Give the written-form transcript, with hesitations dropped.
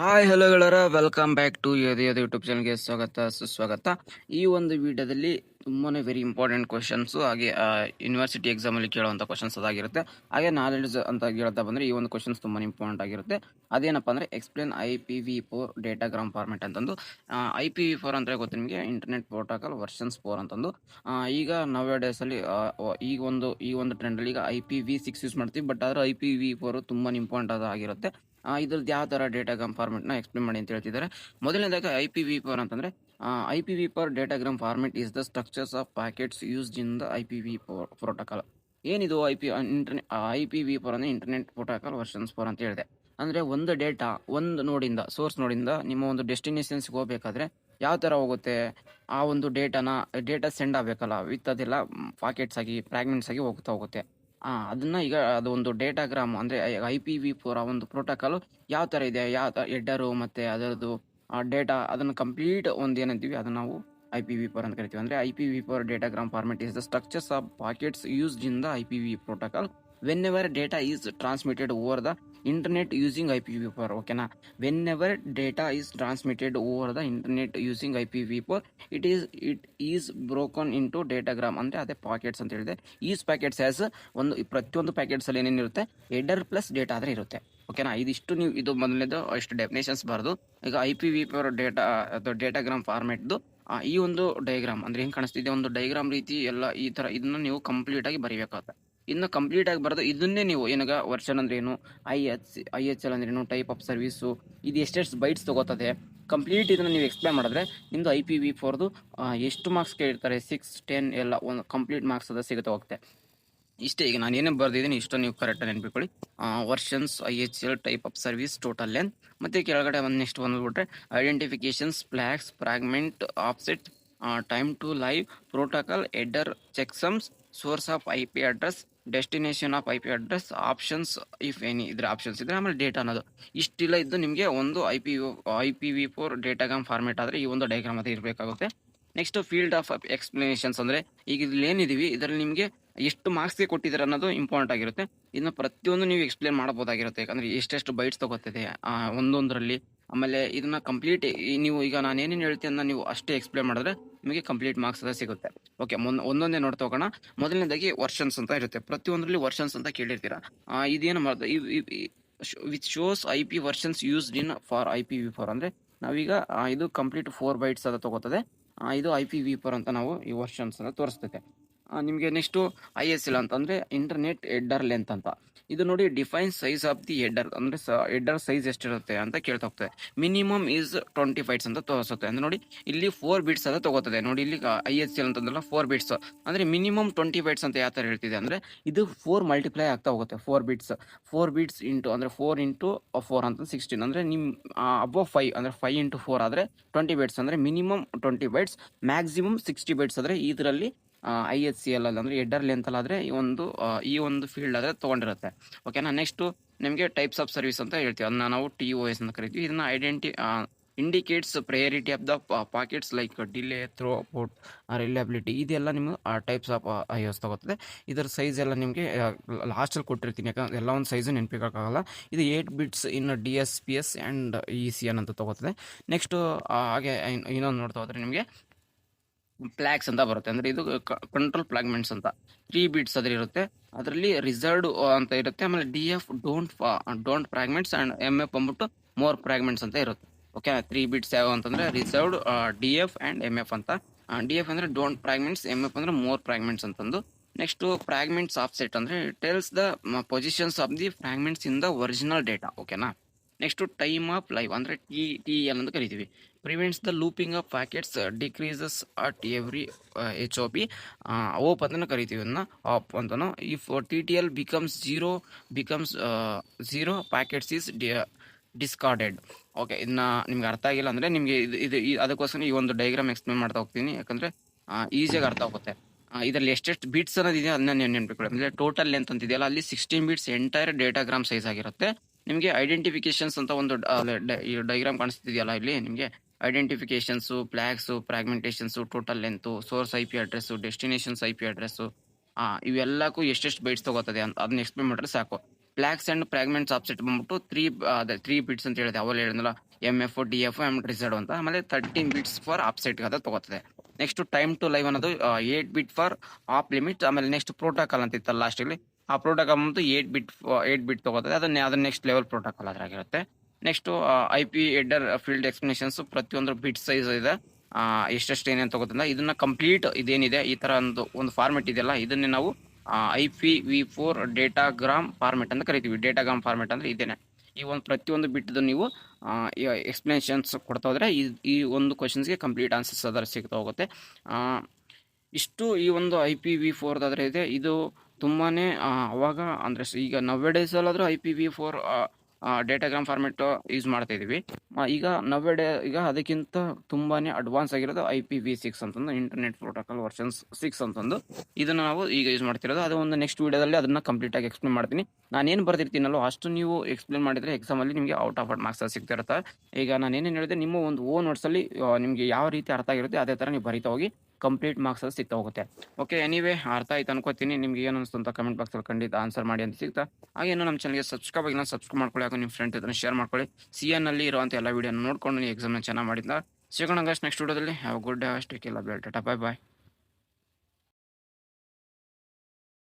Hi hello ಗೆಳೆಯರ, welcome back to ಯೋಧಿ YouTube ಚಾನಲ್ಗೆ ಸ್ವಾಗತ ಸುಸ್ವಾಗತ. ಈ ಒಂದು ವಿಡಿಯೋದಲ್ಲಿ ತುಂಬಾನೇ ವೆರಿ ಇಂಪಾರ್ಟೆಂಟ್ ಕ್ವಶನ್ಸ್, ಹಾಗೆ ಯೂನಿವರ್ಸಿಟಿ ಎಕ್ಸಾಮ್ ಅಲ್ಲಿ ಕೇಳುವಂತ ಕ್ವಶನ್ಸ್ ಅದಾಗಿರುತ್ತೆ. ಹಾಗೆ ನಾಲೆಡ್ಜ್ ಅಂತ ಹೇಳ್ತಾ ಬಂದ್ರೆ ಈ ಒಂದು ಕ್ವಶನ್ಸ್ ತುಂಬಾ ಇಂಪಾರ್ಟೆಂಟ್ ಆಗಿರುತ್ತೆ. ಅದೇನಪ್ಪ ಅಂದ್ರೆ ಎಕ್ಸ್ಪ್ಲೇನ್ IPv4 ಡೇಟಾಗ್ರಾಮ್ ಫಾರ್ಮೆಟ್ ಅಂತಂದು. IPv4 ಅಂದ್ರೆ ಗೊತ್ತು ನಿಮಗೆ, ಇಂಟರ್ನೆಟ್ ಪ್ರೋಟೋಕಾಲ್ ವರ್ಷನ್ಸ್ 4 ಅಂತಂದು. ಈಗ ನವ್ಯ ಡೇಸ್ ಅಲ್ಲಿ ಈ ಒಂದು ಟ್ರೆಂಡ್ ಅಲ್ಲಿ ಈಗ IPv6 ಯೂಸ್ ಮಾಡ್ತೀವಿ, ಬಟ್ ಆದ್ರೆ IPv4 ತುಂಬಾ ಇಂಪಾರ್ಟೆಂಟ್ ಆಗಿರುತ್ತೆ. ಇದ್ರದ್ದು ಯಾವ ತರ ಡೇಟಾಗ್ರಾಮ್ ಫಾರ್ಮೆಟ್ ನ ಎಕ್ಸ್ಪ್ಲೇನ್ ಮಾಡಿ ಅಂತ ಹೇಳ್ತಿದ್ದಾರೆ. ಮೊದಲನೇದಾಗಿ IPv4 ಅಂತಂದ್ರೆ IPv4 datagram format is the structures of packets used in the IPv4 protocol. ಏನಿದು IPv4 ಅಂದ್ರೆ ಇಂಟರ್ನೆಟ್ ಪ್ರೋಟೋಕಾಲ್ ವರ್ಷನ್ಸ್ 4 ಅಂತ ಹೇಳಿದೆ. ಅಂದ್ರೆ ಒಂದು ಡೇಟಾ ಒಂದು ನೋಡಿಂದ ಸೋರ್ಸ್ ನೋಡಿಂದ ನಿಮ್ಮ ಒಂದು ಡೆಸ್ಟಿನೇಷನ್ಸ್ ಹೋಗ್ಬೇಕಾದ್ರೆ ಯಾವ ತರ ಹೋಗುತ್ತೆ, ಆ ಒಂದು ಡೇಟಾ ಸೆಂಡ್ ಆಗ್ಬೇಕಲ್ಲ, ವಿತ್ ಅದೆಲ್ಲ ಪಾಕೆಟ್ಸ್ ಆಗಿ ಫ್ರಾಗ್ಮೆಂಟ್ಸ್ ಆಗಿ ಹೋಗುತ್ತೆ. ಅದನ್ನ ಈಗ ಅದು ಒಂದು ಡೇಟಾಗ್ರಾಮ್ ಅಂದ್ರೆ IPv4 ಆ ಒಂದು ಪ್ರೋಟೋಕಾಲ್ ಯಾವ ತರ ಇದೆ, ಯಾವ ಹೆಡರು ಮತ್ತೆ ಅದರದ್ದು ಡೇಟಾ, ಅದನ್ನ ಕಂಪ್ಲೀಟ್ ಒಂದು ಏನಂತೀವಿ ಅದನ್ನ ನಾವು IPv4 ಅಂತ ಕರಿತೀವಿ. ಅಂದ್ರೆ IPv4 datagram format is the structures of packets used in the IPv protocol whenever data is transmitted over the internet using IPv4. ಓಕೆನಾ? Whenever data is transmitted over the internet using IPv4 it is broken into datagram, ಅಂದ್ರೆ ಅದೇ packets ಅಂತ ಹೇಳಿದೆ. Is packets as ಪ್ರತಿಯೊಂದು packets ಅಲ್ಲಿ ಏನೇನಿರುತ್ತೆ, header plus data ಆದ್ರೆ ಇರುತ್ತೆ. ಓಕೆನಾ? ಇದಿಷ್ಟು ನೀವು ಇದು ಮೊದಲನೇದು ಇಷ್ಟು ಡೆಫಿನೇಷನ್ಸ್ ಬರೋದು. ಈಗ IPv4 ಡೇಟಾಗ್ರಾಮ್ ಫಾರ್ಮೆಟ್ದು ಈ ಒಂದು ಡಯಾಗ್ರಾಮ್ ಅಂದ್ರೆ ಹೆಂಗ್ ಕಾಣಿಸ್ತಿದೆ, ಒಂದು ಡಯಾಗ್ರಾಮ್ ರೀತಿ ಎಲ್ಲ ಈ ತರ ಇದನ್ನ ನೀವು ಕಂಪ್ಲೀಟ್ ಆಗಿ ಬರೀಬೇಕಾಗುತ್ತೆ. ಇನ್ನು ಕಂಪ್ಲೀಟ್ ಆಗಿ ಬರೋದು ಇದನ್ನೇ ನೀವು ಏನಾಗ ವರ್ಷನ್ ಅಂದ್ರೆ ಏನು, IHL ಅಂದ್ರೆ ಏನು, ಟೈಪ್ ಆಫ್ ಸರ್ವಿಸು, ಇದು ಎಷ್ಟೆಷ್ಟು ಬೈಟ್ಸ್ ತಗೋತದೆ, ಕಂಪ್ಲೀಟ್ ಇದನ್ನ ನೀವು ಎಕ್ಸ್ಪ್ಲೇನ್ ಮಾಡಿದ್ರೆ ನಿಮ್ದು IPv4ದು ಎಷ್ಟು ಮಾರ್ಕ್ಸ್ ಕೇಳಿರ್ತಾರೆ, 6, 10 ಎಲ್ಲ ಒಂದು ಕಂಪ್ಲೀಟ್ ಮಾರ್ಕ್ಸ್ ಅದ ಸಿಗುತ್ತೆ ಹೋಗುತ್ತೆ. ಇಷ್ಟೇ, ಈಗ ನಾನು ಏನೇ ಬರ್ದಿದ್ದೀನಿ ಇಷ್ಟು ನೀವು ಕರೆಕ್ಟ್ ನೆನ್ಪಿಕೊಳ್ಳಿ. Versions, IHL, type of service, total length, ಮತ್ತೆ ಕೆಳಗಡೆ ನೆಕ್ಸ್ಟ್ ಬಂದ್ಬಿಟ್ರೆ identifications, flags, fragment, offset, time to live, protocol, header, checksums, source of IP address, destination of IP address, options if any ಇದ್ರೆ ಆಪ್ಷನ್ಸ್ ಇದ್ರೆ, ಆಮೇಲೆ data ಅನ್ನೋದು. ಇಷ್ಟಿಲ್ಲ ಇದ್ದು ನಿಮಗೆ ಒಂದು IPv4 ಡೇಟಾಗ್ರಾಮ್ ಫಾರ್ಮೆಟ್ ಆದ್ರೆ ಈ ಒಂದು ಡಯಾಗ್ರಾಮ್ ಅದೇ ಇರಬೇಕಾಗುತ್ತೆ. ನೆಕ್ಸ್ಟ್ ಫೀಲ್ಡ್ ಆಫ್ ಎಕ್ಸ್ಪ್ಲನೇಷನ್ಸ್ ಅಂದ್ರೆ ಈಗ ಇಲ್ಲಿ ಏನಿದೀವಿ ಇದರಲ್ಲಿ ನಿಮಗೆ ಎಷ್ಟು ಮಾರ್ಕ್ಸ್ಗೆ ಕೊಟ್ಟಿದ್ದಾರೆ ಅನ್ನೋದು ಇಂಪಾರ್ಟೆಂಟ್ ಆಗಿರುತ್ತೆ. ಇದನ್ನ ಪ್ರತಿಯೊಂದು ನೀವು ಎಕ್ಸ್ಪ್ಲೇನ್ ಮಾಡಬಹುದಾಗಿರುತ್ತೆ, ಯಾಕಂದ್ರೆ ಎಷ್ಟೆಷ್ಟು ಬೈಟ್ಸ್ ತಗೋತಿದೆ ಒಂದೊಂದರಲ್ಲಿ. ಆಮೇಲೆ ಇದನ್ನ ಕಂಪ್ಲೀಟ್ ನೀವು ಈಗ ನಾನು ಏನೇನು ಹೇಳ್ತೀನಿ ನೀವು ಅಷ್ಟೇ ಎಕ್ಸ್ಪ್ಲೇನ್ ಮಾಡಿದ್ರೆ ನಿಮಗೆ ಕಂಪ್ಲೀಟ್ ಮಾರ್ಕ್ಸ್ ಅದ ಸಿಗುತ್ತೆ. ಓಕೆ, ಒಂದೊಂದೇ ನೋಡ್ತಾ ಹೋಗೋಣ. ಮೊದಲನೇದಾಗಿ ವರ್ಷನ್ಸ್ ಅಂತ ಇರುತ್ತೆ, ಪ್ರತಿಯೊಂದರಲ್ಲಿ ವರ್ಷನ್ಸ್ ಅಂತ ಕೇಳಿರ್ತೀರಾ. ಇದೇನು ಮಾಡ್ದ which shows IP versions used in for IPv4 ಅಂದ್ರೆ ನಾವೀಗ ಇದು ಕಂಪ್ಲೀಟ್ 4 ಬೈಟ್ಸ್ ಅದ ತಗೋತದೆ. ಇದು IPv4 ಅಂತ ನಾವು ಈ ವರ್ಷನ್ಸ್ ಅಂತ ತೋರಿಸ್ತೈತೆ. ನಿಮಗೆ ನೆಕ್ಸ್ಟ್ ISL ಅಂತಂದ್ರೆ ಇಂಟರ್ನೆಟ್ ಹೆಡರ್ ಲೆಂತ್ ಅಂತ. ಇದು ನೋಡಿ define size of the header, ಅಂದ್ರೆ ಹೆಡರ್ ಸೈಜ್ ಎಷ್ಟಿರುತ್ತೆ ಅಂತ ಕೇಳ್ತಾ ಹೋಗ್ತದೆ. ಮಿನಿಮಮ್ ಈಸ್ 20 ಬೈಟ್ಸ್ ಅಂತ ತೋರಿಸುತ್ತೆ. ಅಂದ್ರೆ ನೋಡಿ ಇಲ್ಲಿ 4 ಬಿಟ್ಸ್ ಅಂತ ತಗೋತದೆ. ನೋಡಿ ಇಲ್ಲಿ ISL ಅಂತಂದ್ರಲ್ಲ 4 ಬಿಟ್ಸ್ ಅಂದ್ರೆ ಮಿನಿಮಮ್ 20 ಬೈಟ್ಸ್ ಅಂತ ಯಾವ ತರ ಹೇಳ್ತಿದೆ ಅಂದ್ರೆ ಇದು 4 ಮಲ್ಟಿಪ್ಲೈ ಆಗ್ತಾ ಹೋಗುತ್ತೆ. 4 ಬಿಟ್ಸ್ ಇಂಟು ಅಂದ್ರೆ 4 ಇಂಟು 4 ಅಂತ 16 ಅಂದ್ರೆ ನಿಮ್ ಅಬೌವ್ 5 ಅಂದ್ರೆ 5 ಇಂಟು 4 ಆದ್ರೆ 20 ಬೈಟ್ಸ್ ಅಂದ್ರೆ ಮಿನಿಮಮ್ 20 ಬೈಟ್ಸ್, ಮ್ಯಾಕ್ಸಿಮಮ್ 60 ಬೈಟ್ಸ್ ಆದ್ರೆ ಇದರಲ್ಲಿ IHCL ಅಲ್ಲಿ ಅಂದ್ರೆ ಹೆಡರ್ ಲೆಂತ್ ಆದ್ರೆ ಈ ಒಂದು ಫೀಲ್ಡ್ ಆದ್ರೆ ತಗೊಂಡಿರುತ್ತೆ. ಓಕೆನಾ? ನೆಕ್ಸ್ಟ್ ನಿಮಗೆ ಟೈಪ್ಸ್ ಆಫ್ ಸರ್ವಿಸ್ ಅಂತ ಹೇಳ್ತೀವಿ, ಅದನ್ನ ನಾವು TOS ಅಂತ ಕರಿತೀವಿ. ಇದನ್ನ indicates priority of the packets like delay, throughput, reliability, ಇದೆಲ್ಲ ನಿಮ್ಗೆ ಟೈಪ್ಸ್ ಆಫ್ IOS ತಗೋತದೆ. ಇದರ ಸೈಜ್ ಎಲ್ಲ ನಿಮಗೆ ಲಾಸ್ಟಲ್ಲಿ ಕೊಟ್ಟಿರ್ತೀನಿ, ಯಾಕಂದ್ರೆ ಎಲ್ಲ ಒಂದು ಸೈಜು ನೆನಪಿಗೋಕ್ಕಾಗಲ್ಲ. ಇದು 8 bits in DSPS and ECN ಅಂತ ತಗೋತದೆ. ನೆಕ್ಸ್ಟ್ ಹಾಗೆ ಇನ್ನೊಂದು ನೋಡ್ತಾ ಹೋದ್ರೆ ನಿಮಗೆ ಫ್ಲಾಗ್ಸ್ ಅಂತ ಬರುತ್ತೆ, ಅಂದ್ರೆ ಇದು ಕಂಟ್ರೋಲ್ ಫ್ರಾಗ್ಮೆಂಟ್ಸ್ ಅಂತ 3 ಬಿಟ್ಸ್ ಅದ್ರ ಇರುತ್ತೆ. ಅದರಲ್ಲಿ ರಿಸರ್ವ್ಡ್ ಅಂತ ಇರುತ್ತೆ, ಆಮೇಲೆ DF don't fragments and MF ಬಂದ್ಬಿಟ್ಟು ಮೋರ್ ಫ್ರಾಗ್ಮೆಂಟ್ಸ್ ಅಂತ ಇರುತ್ತೆ. ಓಕೆ, 3 ಬಿಟ್ಸ್ ಯಾವ ಅಂತಂದ್ರೆ ರಿಸರ್ವ್ಡ್, DF ಅಂಡ್ MF ಅಂತ. DF ಅಂದ್ರೆ ಡೋಂಟ್ ಫ್ರಾಗ್ಮೆಂಟ್ಸ್, MF ಅಂದ್ರೆ ಮೋರ್ ಫ್ರಾಗ್ಮೆಂಟ್ಸ್ ಅಂತಂದು. ನೆಕ್ಸ್ಟ್ ಫ್ರಾಗ್ಮೆಂಟ್ಸ್ ಆಫ್ಸೆಟ್ ಅಂದ್ರೆ tells the positions of the fragments in the original data. ಓಕೆನಾ? ನೆಕ್ಸ್ಟ್ ಟೈಮ್ ಆಫ್ ಲೈವ್ ಅಂದ್ರೆ TTL ಅಂತ ಕರಿತೀವಿ, prevents the looping of packets, decreases at every HOP. ಓಪ್ ಅಂತ ಕರಿತೀವಿ, ಅದನ್ನ ಆಪ್ ಅಂತಾನು. If TTL becomes zero packets is discarded. Okay, ಇದನ್ನ ನಿಮ್ಗೆ ಅರ್ಥ ಆಗಿಲ್ಲ ಅಂದ್ರೆ ನಿಮ್ಗೆ ಇದು ಅದಕ್ಕೋಸ್ಕರ ಈ ಒಂದು ಡಯಾಗ್ರಾಮ್ ಎಕ್ಸ್ಪ್ಲೇನ್ ಮಾಡ್ತಾ ಹೋಗ್ತೀನಿ, ಯಾಕಂದ್ರೆ ಈಸಿಯಾಗಿ ಅರ್ಥ ಆಗುತ್ತೆ. ಇದರಲ್ಲಿ ಎಷ್ಟೆಷ್ಟು ಬಿಟ್ಸ್ ಅನ್ನೋದಿದೆ ಅದನ್ನ ನೆನ್ಪಿಕೊಳ್ಳಿ. ಅಂದ್ರೆ ಟೋಟಲ್ ಲೆಂತ್ ಅಂತ ಇದೆಯಲ್ಲ, ಅಲ್ಲಿ 16 ಬಿಟ್ಸ್ ಎಂಟೈರ್ ಡೇಟಾಗ್ರಾಮ್ ಸೈಜ್ ಆಗಿರುತ್ತೆ. ನಿಮಗೆ ಐಡೆಂಟಿಫಿಕೇಶನ್ಸ್ ಅಂತ ಒಂದು ಡಯಾಗ್ರಾಮ್ ಕಾಣಿಸ್ತಿದೆಯಲ್ಲ, ಇಲ್ಲಿ ನಿಮಗೆ identifications, flags, fragmentations, total length, source IP address, destinations IP address, ಇವೆಲ್ಲಕ್ಕೂ ಎಷ್ಟೆಷ್ಟು ಬೈಟ್ಸ್ ತಗೋತದೆ ಅಂತ ಅದನ್ನ ಎಕ್ಸ್ಪ್ಲೇನ್ ಮಾಡಿದ್ರೆ ಸಾಕು. ಫ್ಲಾಗ್ಸ್ ಅಂಡ್ ಫ್ರಾಗ್ಮೆಂಟ್ಸ್ ಆಫ್ಸೆಟ್ ಬಂದ್ಬಿಟ್ಟು 3 ಬಿಟ್ಸ್ ಅಂತ ಹೇಳಿದೆ, ಅವಲ್ಲಿ ಹೇಳಿದ್ನಲ್ಲ MF, DF ಅಂಡ್ ರಿಸರ್ವ್ ಅಂತ. ಆಮೇಲೆ 13 ಬಿಟ್ಸ್ ಫಾರ್ ಆಫ್ಸೆಟ್ ಅದು ತಗೋತದೆ. ನೆಕ್ಸ್ಟ್ ಟೈಮ್ ಟು ಲೈವ್ ಅನ್ನೋದು 8 ಬಿಟ್ ಫಾರ್ ಆಫ್ ಲಿಮಿಟ್. ಆಮೇಲೆ ನೆಕ್ಸ್ಟ್ ಪ್ರೋಟೋಕಾಲ್ ಅಂತ ಇತ್ತಲ್ಲ ಲಾಸ್ಟಲ್ಲಿ, ಆ ಪ್ರೋಟೋಕಾಲ್ ಬಂದು 8 ಬಿಟ್ ತಗೋತದೆ. ಅದನ್ನ ನೆಕ್ಸ್ಟ್ ಲೆವೆಲ್ ಪ್ರೋಟೋಕಾಲ್ ಅದ್ರಾಗಿರುತ್ತೆ. Next IP header field explanations, ಪ್ರತಿಯೊಂದು ಬಿಟ್ ಸೈಜ್ ಇದೆ, ಎಷ್ಟೆಷ್ಟು ಏನೇನು ತಗೋತಂದ ಇದನ್ನ ಕಂಪ್ಲೀಟ್ ಇದೇನಿದೆ ಈ ತರ ಒಂದು ಫಾರ್ಮೆಟ್ ಇದೆಯಲ್ಲ, ಇದನ್ನೇ ನಾವು IPv4 ಡೇಟಾಗ್ರಾಮ್ ಫಾರ್ಮೆಟ್ ಅಂತ ಕರಿತೀವಿ. ಡೇಟಾಗ್ರಾಮ್ ಫಾರ್ಮೆಟ್ ಅಂದ್ರೆ ಇದೇನೆ. ಈ ಒಂದು ಪ್ರತಿಯೊಂದು ಬಿಟ್ಟು ನೀವು ಎಕ್ಸ್ಪ್ಲನೇಷನ್ಸ್ ಕೊಡ್ತಾ ಹೋದ್ರೆ ಈ ಒಂದು ಕ್ವಶನ್ಸ್ಗೆ ಕಂಪ್ಲೀಟ್ ಆನ್ಸರ್ಸ್ ಅದರ ಸಿಗ್ತಾ ಹೋಗುತ್ತೆ. ಇಷ್ಟು ಈ ಒಂದು IPv4 ಆದ್ರೆ ಇದೆ. ಇದು ತುಂಬಾನೇ ಅವಾಗ ಅಂದ್ರೆ ಈಗ ನವ್ವೇಡೇಸ್ ಅಲ್ಲಾದ್ರೂ IPv4 ಡೇಟಾಗ್ರಾಮ್ ಫಾರ್ಮೆಟ್ ಯೂಸ್ ಮಾಡ್ತಾ ಇದೀವಿ. ಈಗ ಈಗ ಅದಕ್ಕಿಂತ ತುಂಬಾನೇ ಅಡ್ವಾನ್ಸ್ ಆಗಿರೋದು IPv6 ಅಂತಂದು, ಇಂಟರ್ನೆಟ್ ಪ್ರೋಟೋಕಾಲ್ ವರ್ಷನ್ಸ್ 6 ಅಂತಂದು. ಇದನ್ನ ನಾವು ಈಗ ಯೂಸ್ ಮಾಡ್ತಿರೋದು. ಅದು ಒಂದು ನೆಕ್ಸ್ಟ್ ವಿಡಿಯೋದಲ್ಲಿ ಅದನ್ನ ಕಂಪ್ಲೀಟ್ ಆಗಿ ಎಕ್ಸ್ಪ್ಲೇನ್ ಮಾಡ್ತೀನಿ. ನಾನೇನು ಬರ್ದಿರ್ತೀನಲ್ಲೋ ಅಷ್ಟು ನೀವು ಎಕ್ಸ್ಪ್ಲೇನ್ ಮಾಡಿದ್ರೆ ಎಕ್ಸಾಮ್ ಅಲ್ಲಿ ನಿಮಗೆ ಔಟ್ ಆಫ್ ಮಾರ್ಕ್ಸ್ ಸಿಗ್ತಿರುತ್ತೆ. ಈಗ ನಾನು ಏನೇನು ಹೇಳಿದೆ ನಿಮ್ಮ ಒಂದು ಓನ್ ವರ್ಡ್ಸ್ ಅಲ್ಲಿ ನಿಮಗೆ ಯಾವ ರೀತಿ ಅರ್ಥ ಆಗಿರುತ್ತೆ ಅದೇ ತರ ನೀವು ಬರಿತಾ ಹೋಗಿ ಕಂಪ್ಲೀಟ್ ಮಾರ್ಕ್ಸ್ ಅದು ಸಿಗ್ತಾ ಹೋಗುತ್ತೆ. ಓಕೆ, ಎನಿವೇ ಅರ್ಥ ಆಯ್ತು ಅನ್ಕೋತೀನಿ. ನಿಮ್ಗೆ ಏನು ಅನಿಸ್ತು ಅಂತ ಕಮೆಂಟ್ ಬಾಕ್ಸ್ ಅಲ್ಲಿ ಖಂಡಿತ ಆನ್ಸರ್ ಮಾಡಿ ಅಂತ ಸಿಗ್ತಾ. ಹಾಗೆ ನಮ್ಮ ಚಾನಲ್ಗೆ ಸಬ್ಸ್ಕ್ರೈಬ್ ಮಾಡ್ಕೊಳ್ಳಿ, ಹಾಗೂ ನಿಮ್ಮ ಫ್ರೆಂಡ್ ಇದನ್ನು ಶೇರ್ ಮಾಡ್ಕೊಳ್ಳಿ. CN ಅಲ್ಲಿ ಇರುವಂಥ ಎಲ್ಲ ವಿಡಿಯೋ ನೋಡ್ಕೊಂಡು ನೀವು ಎಕ್ಸಾಮ್ನ ಚೆನ್ನಾಗಿ ಮಾಡಿದ್ದ. ಸಿಗೋಣ ನೆಕ್ಸ್ಟ್ ವಿಡಿಯೋದಲ್ಲಿ. Have good day, take care, tata, bye bye.